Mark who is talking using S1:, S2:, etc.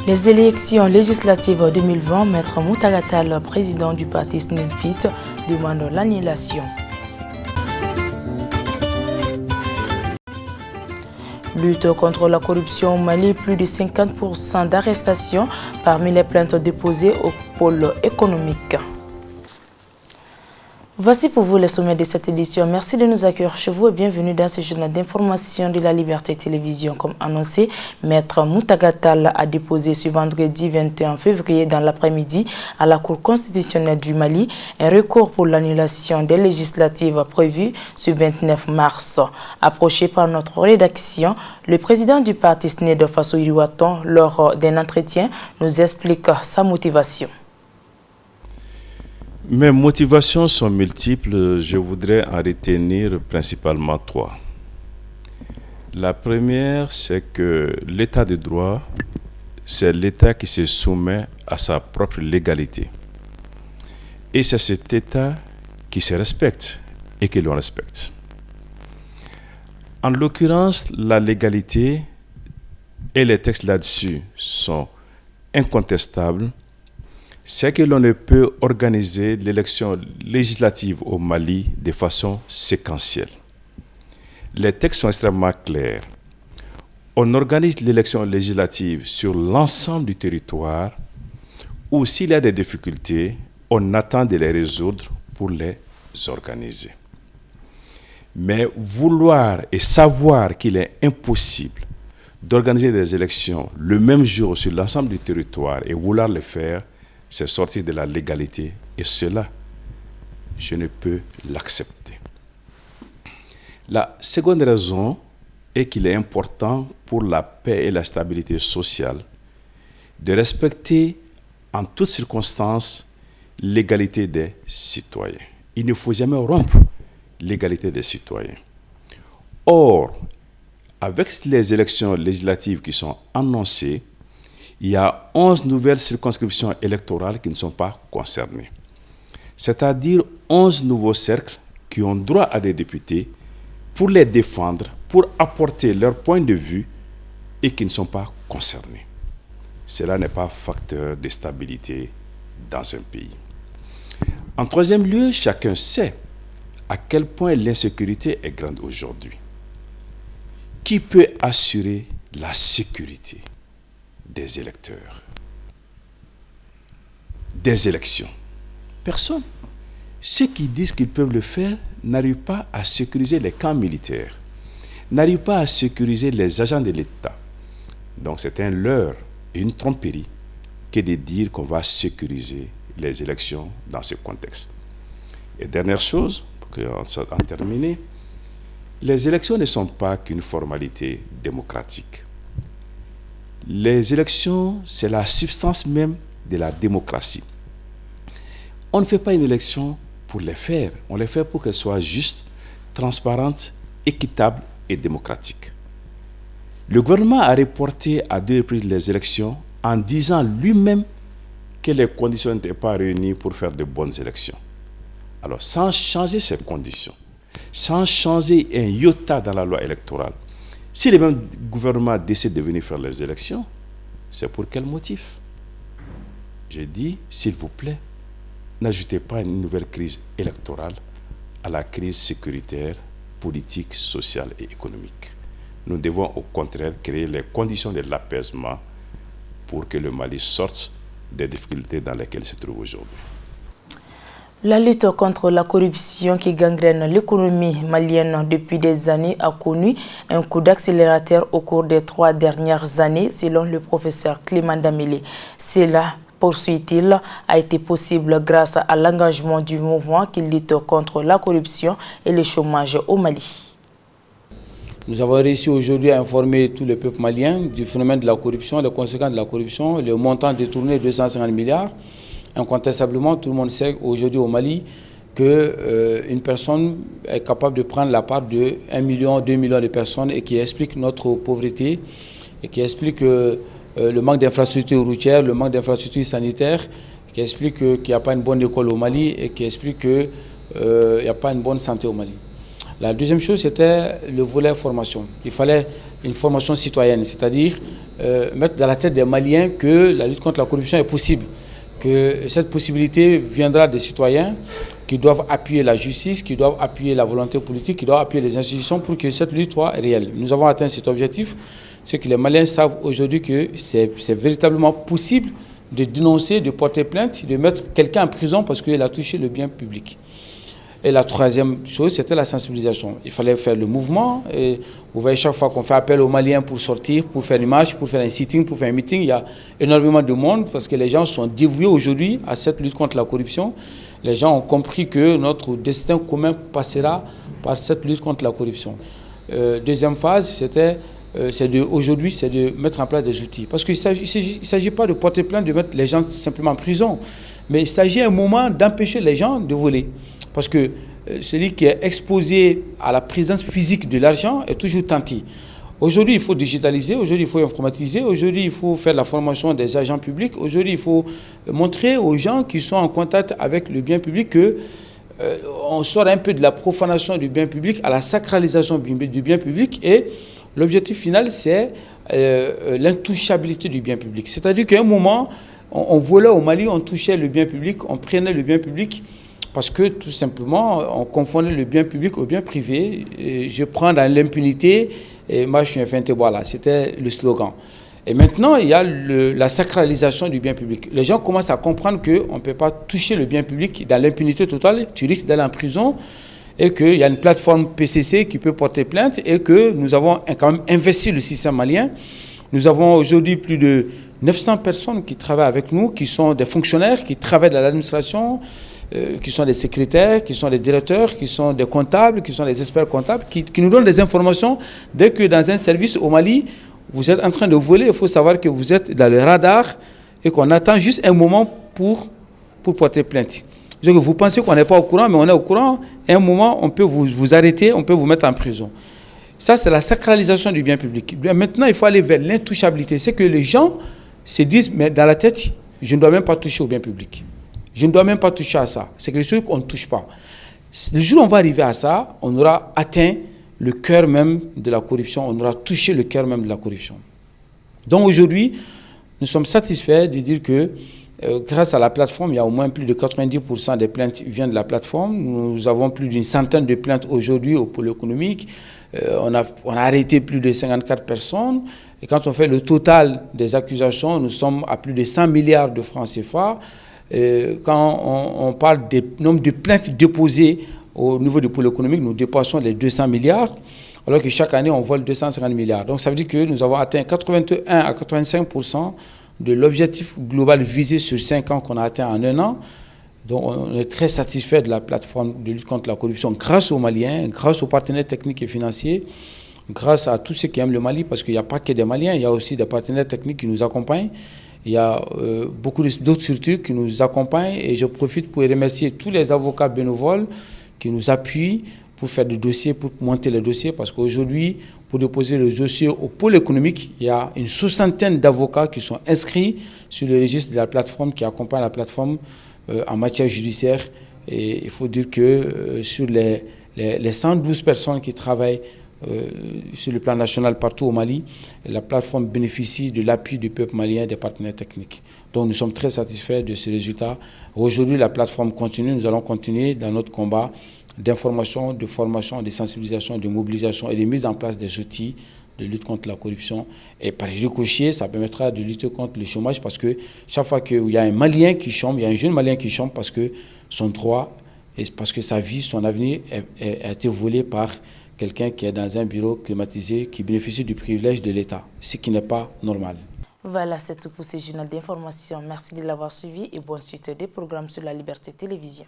S1: Les élections législatives 2020, Maître Moutaga Tall, président du parti SNEDFIT, demande l'annulation. Lutte contre la corruption au Mali, plus de 50% d'arrestations parmi les plaintes déposées au pôle économique. Voici pour vous les sommets de cette édition. Merci de nous accueillir chez vous et bienvenue dans ce journal d'information de la Liberté Télévision. Comme annoncé, Maître Moutaga Tall a déposé ce vendredi 21 février dans l'après-midi à la Cour constitutionnelle du Mali un recours pour l'annulation des législatives prévues ce 29 mars. Approché par notre rédaction, le président du parti SNED Faso Iriwaton, lors d'un entretien, nous explique sa motivation.
S2: Mes motivations sont multiples, je voudrais en retenir principalement trois. La première, c'est que l'état de droit, c'est l'état qui se soumet à sa propre légalité. Et c'est cet état qui se respecte et que l'on respecte. En l'occurrence, la légalité et les textes là-dessus sont incontestables. C'est que l'on ne peut organiser l'élection législative au Mali de façon séquentielle. Les textes sont extrêmement clairs. On organise l'élection législative sur l'ensemble du territoire ou s'il y a des difficultés, on attend de les résoudre pour les organiser. Mais vouloir et savoir qu'il est impossible d'organiser des élections le même jour sur l'ensemble du territoire et vouloir le faire, c'est sortir de la légalité et cela, je ne peux l'accepter. La seconde raison est qu'il est important pour la paix et la stabilité sociale de respecter en toutes circonstances l'égalité des citoyens. Il ne faut jamais rompre l'égalité des citoyens. Or, avec les élections législatives qui sont annoncées, il y a 11 nouvelles circonscriptions électorales qui ne sont pas concernées. C'est-à-dire 11 nouveaux cercles qui ont droit à des députés pour les défendre, pour apporter leur point de vue et qui ne sont pas concernés. Cela n'est pas facteur de stabilité dans un pays. En troisième lieu, chacun sait à quel point l'insécurité est grande aujourd'hui. Qui peut assurer la sécurité des électeurs, des élections? Personne. Ceux qui disent qu'ils peuvent le faire n'arrivent pas à sécuriser les camps militaires, n'arrivent pas à sécuriser les agents de l'État. Donc c'est un leurre et une tromperie que de dire qu'on va sécuriser les élections dans ce contexte. Et dernière chose, pour en terminer, les élections ne sont pas qu'une formalité démocratique. Les élections, c'est la substance même de la démocratie. On ne fait pas une élection pour les faire, on les fait pour qu'elles soient justes, transparentes, équitables et démocratiques. Le gouvernement a reporté à 2 reprises les élections en disant lui-même que les conditions n'étaient pas réunies pour faire de bonnes élections. Alors, sans changer ces conditions, sans changer un iota dans la loi électorale, si le même gouvernement décide de venir faire les élections, c'est pour quel motif? J'ai dit, s'il vous plaît, n'ajoutez pas une nouvelle crise électorale à la crise sécuritaire, politique, sociale et économique. Nous devons au contraire créer les conditions de l'apaisement pour que le Mali sorte des difficultés dans lesquelles il se trouve aujourd'hui.
S1: La lutte contre la corruption qui gangrène l'économie malienne depuis des années a connu un coup d'accélérateur au cours des 3 dernières années, selon le professeur Clément Damélé. Cela, poursuit-il, a été possible grâce à l'engagement du mouvement qui lutte contre la corruption et le chômage au Mali.
S3: Nous avons réussi aujourd'hui à informer tout le peuple malien du phénomène de la corruption, les conséquences de la corruption, le montant détourné de 250 milliards. Incontestablement, tout le monde sait aujourd'hui au Mali qu'une personne est capable de prendre la part de 1 million, 2 millions de personnes et qui explique notre pauvreté et qui explique le manque d'infrastructures routières, le manque d'infrastructures sanitaires, qui explique qu'il n'y a pas une bonne école au Mali et qui explique qu'il n'y a pas une bonne santé au Mali. La deuxième chose, c'était le volet formation. Il fallait une formation citoyenne, c'est-à-dire mettre dans la tête des Maliens que la lutte contre la corruption est possible, que cette possibilité viendra des citoyens qui doivent appuyer la justice, qui doivent appuyer la volonté politique, qui doivent appuyer les institutions pour que cette lutte soit réelle. Nous avons atteint cet objectif, c'est que les Maliens savent aujourd'hui que c'est véritablement possible de dénoncer, de porter plainte, de mettre quelqu'un en prison parce qu'il a touché le bien public. Et la troisième chose, c'était la sensibilisation. Il fallait faire le mouvement. Et vous voyez, chaque fois qu'on fait appel aux Maliens pour sortir, pour faire une marche, pour faire un sitting, pour faire un meeting, il y a énormément de monde parce que les gens sont dévoués aujourd'hui à cette lutte contre la corruption. Les gens ont compris que notre destin commun passera par cette lutte contre la corruption. Deuxième phase, aujourd'hui, c'est de mettre en place des outils. Parce qu'il ne s'agit pas de porter plainte, de mettre les gens simplement en prison, mais il s'agit à un moment d'empêcher les gens de voler. Parce que celui qui est exposé à la présence physique de l'argent est toujours tenté. Aujourd'hui, il faut digitaliser, aujourd'hui, il faut informatiser, aujourd'hui, il faut faire la formation des agents publics, aujourd'hui, il faut montrer aux gens qui sont en contact avec le bien public qu'on sort un peu de la profanation du bien public à la sacralisation du bien public et l'objectif final, c'est l'intouchabilité du bien public. C'est-à-dire qu'à un moment, on volait au Mali, on touchait le bien public, on prenait le bien public parce que tout simplement, on confondait le bien public au bien privé. Et je prends dans l'impunité et moi je suis un feinté, voilà, c'était le slogan. Et maintenant, il y a la sacralisation du bien public. Les gens commencent à comprendre qu'on ne peut pas toucher le bien public dans l'impunité totale, tu risques d'aller en prison et qu'il y a une plateforme PCC qui peut porter plainte et que nous avons quand même investi le système malien. Nous avons aujourd'hui plus de 900 personnes qui travaillent avec nous, qui sont des fonctionnaires, qui travaillent dans l'administration, qui sont des secrétaires, qui sont des directeurs, qui sont des comptables, qui sont des experts comptables, qui nous donnent des informations. Dès que dans un service au Mali, vous êtes en train de voler, il faut savoir que vous êtes dans le radar et qu'on attend juste un moment pour porter plainte. Vous pensez qu'on n'est pas au courant, mais on est au courant. À un moment, on peut vous arrêter, on peut vous mettre en prison. Ça, c'est la sacralisation du bien public. Maintenant, il faut aller vers l'intouchabilité. C'est que les gens se disent, mais dans la tête, je ne dois même pas toucher au bien public. Je ne dois même pas toucher à ça. C'est quelque chose qu'on ne touche pas. Le jour où on va arriver à ça, on aura atteint le cœur même de la corruption. On aura touché le cœur même de la corruption. Donc aujourd'hui, nous sommes satisfaits de dire que grâce à la plateforme, il y a au moins plus de 90% des plaintes qui viennent de la plateforme. Nous avons plus d'une centaine de plaintes aujourd'hui au pôle économique. On a arrêté plus de 54 personnes. Et quand on fait le total des accusations, nous sommes à plus de 100 milliards de francs CFA. Quand on parle du nombre de plaintes déposées au niveau du pôle économique, nous dépassons les 200 milliards, alors que chaque année, on vole 250 milliards. Donc ça veut dire que nous avons atteint 81 à 85% de l'objectif global visé sur 5 ans qu'on a atteint en 1 an. Donc on est très satisfait de la plateforme de lutte contre la corruption grâce aux Maliens, grâce aux partenaires techniques et financiers, grâce à tous ceux qui aiment le Mali, parce qu'il n'y a pas que des Maliens, il y a aussi des partenaires techniques qui nous accompagnent. Il y a beaucoup d'autres structures qui nous accompagnent et je profite pour remercier tous les avocats bénévoles qui nous appuient pour faire des dossiers, pour monter les dossiers, parce qu'aujourd'hui, pour déposer le dossier au pôle économique, il y a une 60aine d'avocats qui sont inscrits sur le registre de la plateforme, qui accompagnent la plateforme en matière judiciaire. Et il faut dire que sur les 112 personnes qui travaillent sur le plan national partout au Mali, la plateforme bénéficie de l'appui du peuple malien et des partenaires techniques. Donc nous sommes très satisfaits de ces résultats. Aujourd'hui, la plateforme continue, nous allons continuer dans notre combat d'information, de formation, de sensibilisation, de mobilisation et de mise en place des outils de lutte contre la corruption. Et par ricochet, ça permettra de lutter contre le chômage parce que chaque fois qu'il y a un Malien qui chôme, il y a un jeune Malien qui chôme parce que son droit, et parce que sa vie, son avenir a été volé par quelqu'un qui est dans un bureau climatisé, qui bénéficie du privilège de l'État, ce qui n'est pas normal.
S1: Voilà, c'est tout pour ce journal d'information. Merci de l'avoir suivi et bonne suite des programmes sur la Liberté Télévision.